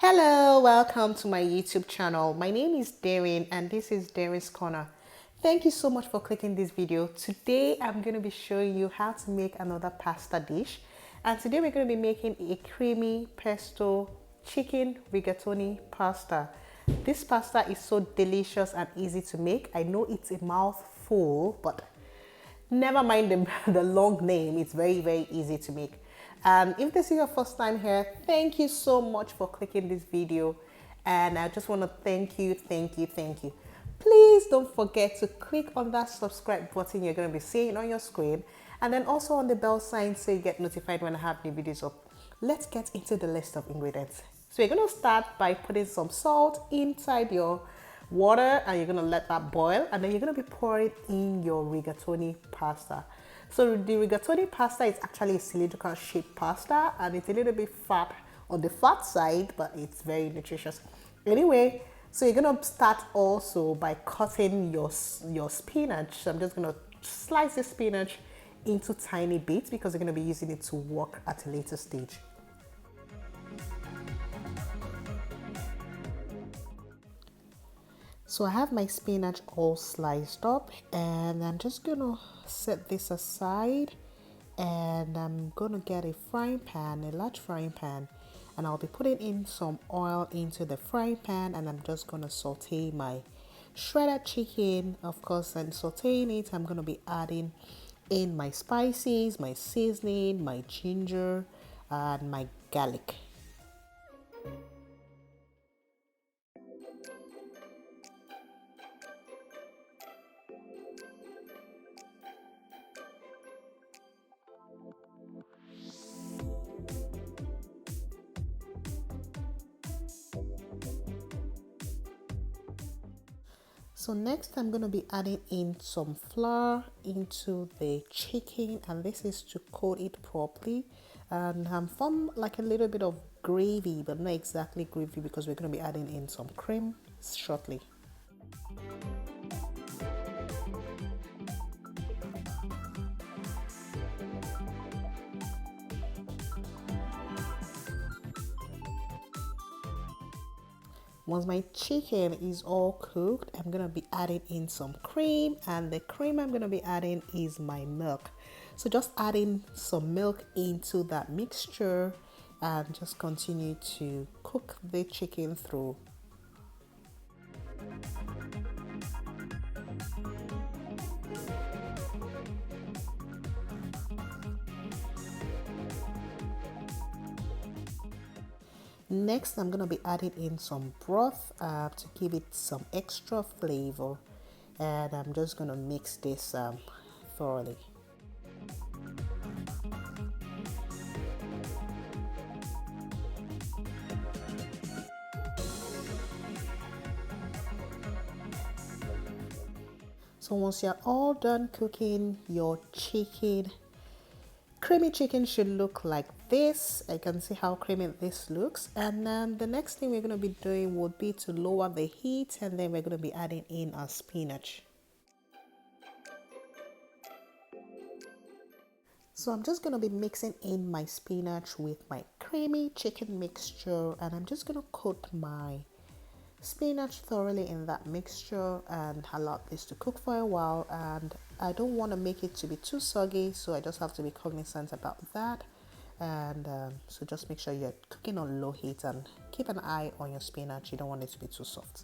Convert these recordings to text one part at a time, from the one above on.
Hello, welcome to my YouTube channel. My name is Darin and this is DerinsCorner. Thank you so much for clicking this video. Today I'm going to be showing you how to make another pasta dish. And today we're going to be making a creamy pesto chicken rigatoni pasta. This pasta is so delicious and easy to make. I know it's a mouthful, but never mind the long name. It's very easy to make. And if this is your first time here, thank you so much for clicking this video. And I just want to thank you. Please don't forget to click on that subscribe button you're going to be seeing on your screen. And then also on the bell sign so you get notified when I have new videos up. Let's get into the list of ingredients. So you're going to start by putting some salt inside your water and you're going to let that boil, and then you're going to be pouring in your rigatoni pasta. So the rigatoni pasta is actually a cylindrical shaped pasta and it's a little bit fat on the fat side, but it's very nutritious. Anyway, so you're going to start also by cutting your spinach. So I'm just going to slice the spinach into tiny bits because you're going to be using it to work at a later stage. So I have my spinach all sliced up and I'm just gonna set this aside, and I'm gonna get a frying pan, a large frying pan, and I'll be putting in some oil into the frying pan, and I'm just gonna saute my shredded chicken, of course. And sauteing it, I'm gonna be adding in my spices, my seasoning, my ginger, and my garlic. So next I'm going to be adding in some flour into the chicken, and this is to coat it properly and form like a little bit of gravy, but not exactly gravy because we're going to be adding in some cream shortly. Once my chicken is all cooked, I'm going to be adding in some cream, and the cream I'm going to be adding is my milk. So just adding some milk into that mixture and just continue to cook the chicken through. Next, I'm going to be adding in some broth to give it some extra flavor, and I'm just going to mix this thoroughly. So once you're all done cooking your chicken, creamy chicken should look like this. I can see how creamy this looks. And then the next thing we're going to be doing would be to lower the heat, and then we're going to be adding in our spinach. So I'm just going to be mixing in my spinach with my creamy chicken mixture, and I'm just going to coat my spinach thoroughly in that mixture and allow this to cook for a while. And I don't want to make it to be too soggy, so I just have to be cognizant about that. And so just make sure you're cooking on low heat and keep an eye on your spinach. You don't want it to be too soft.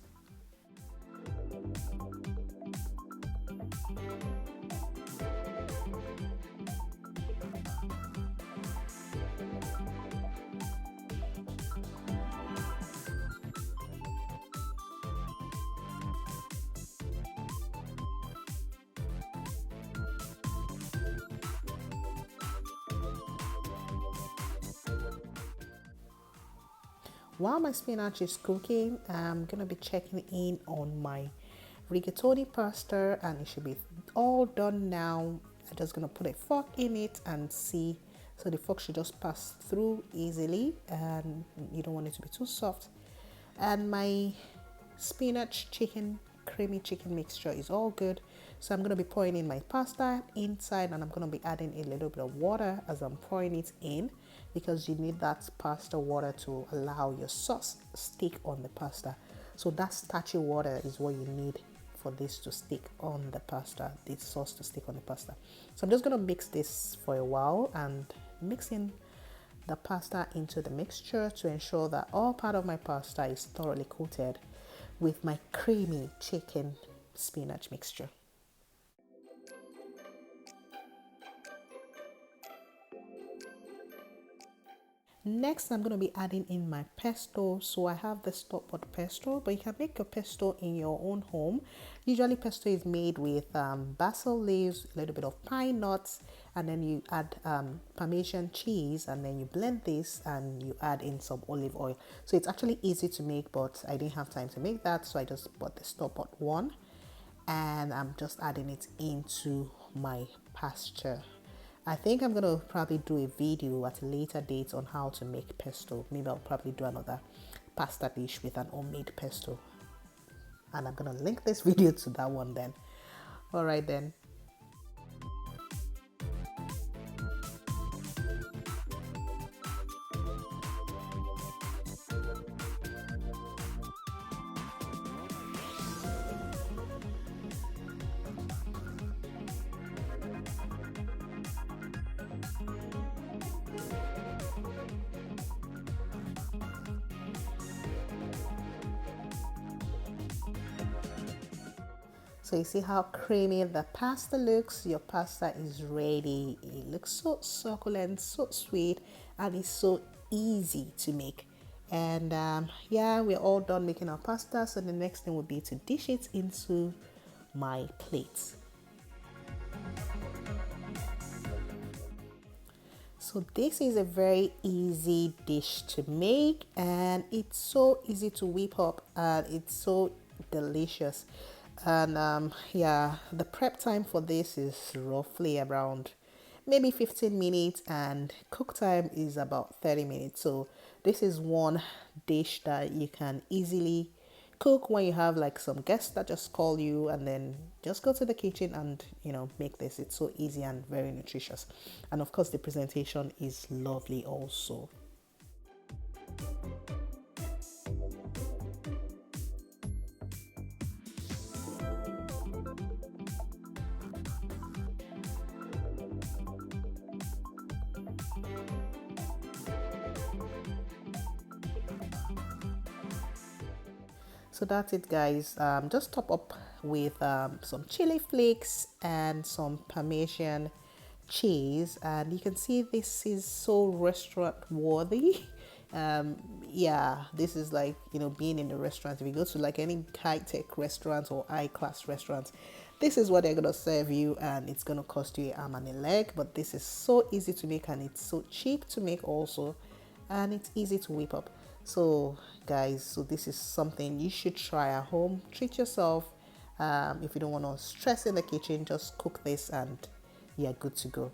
While my spinach is cooking, I'm going to be checking in on my rigatoni pasta, and it should be all done now. I'm just going to put a fork in it and see. So the fork should just pass through easily, and you don't want it to be too soft. And my spinach chicken creamy chicken mixture is all good. So I'm going to be pouring in my pasta inside, and I'm going to be adding a little bit of water as I'm pouring it in. because you need that pasta water to allow your sauce stick on the pasta. So that starchy water is what you need for this to stick on the pasta, the sauce to stick on the pasta. So I'm just going to mix this for a while and mix in the pasta into the mixture to ensure that all part of my pasta is thoroughly coated with my creamy chicken spinach mixture. Next, I'm going to be adding in my pesto. So I have the store-bought pesto, but you can make your pesto in your own home. Usually pesto is made with basil leaves, a little bit of pine nuts, and then you add Parmesan cheese, and then you blend this and you add in some olive oil. So it's actually easy to make, but I didn't have time to make that, so I just bought the store-bought one, and I'm just adding it into my pasta. I think I'm gonna probably do a video at a later date on how to make pesto. Maybe I'll probably do another pasta dish with an homemade pesto, and I'm gonna link this video to that one then. All right then. So you see how creamy the pasta looks. Your pasta is ready. It looks so succulent, so sweet, and it's so easy to make. And yeah, we're all done making our pasta. So the next thing would be to dish it into my plate. So this is a very easy dish to make, and it's so easy to whip up, and it's so delicious. And yeah, the prep time for this is roughly around maybe 15 minutes, and cook time is about 30 minutes. So this is one dish that you can easily cook when you have like some guests that just call you, and then just go to the kitchen and make this. It's so easy and very nutritious, and of course the presentation is lovely also. So that's it, guys. Just top up with some chili flakes and some Parmesan cheese, and you can see this is so restaurant worthy. Yeah, this is like being in the restaurant. If you go to like any high-tech restaurant or high-class restaurant, this is what they're gonna serve you, and it's gonna cost you an arm and a leg. But this is so easy to make, and it's so cheap to make also, and it's easy to whip up. So guys, so this is something you should try at home. Treat yourself. If you don't want to stress in the kitchen, just cook this and you're good to go.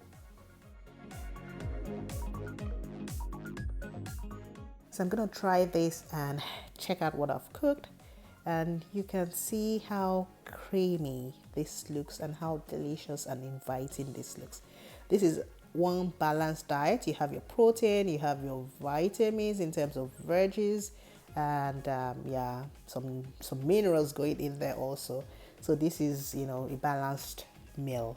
So I'm gonna try this and check out what I've cooked, and you can see how creamy this looks and how delicious and inviting this looks. This is one balanced diet. You have your protein, you have your vitamins in terms of veggies, and yeah, some minerals going in there also. So this is a balanced meal.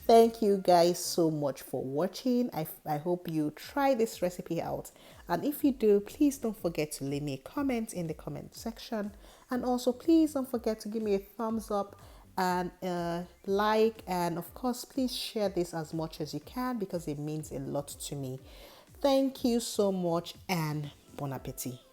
Thank you guys so much for watching. I hope you try this recipe out, and if you do, please don't forget to leave me a comment in the comment section, and also please don't forget to give me a thumbs up and like, and of course please share this as much as you can because it means a lot to me. Thank you so much, and bon appetit.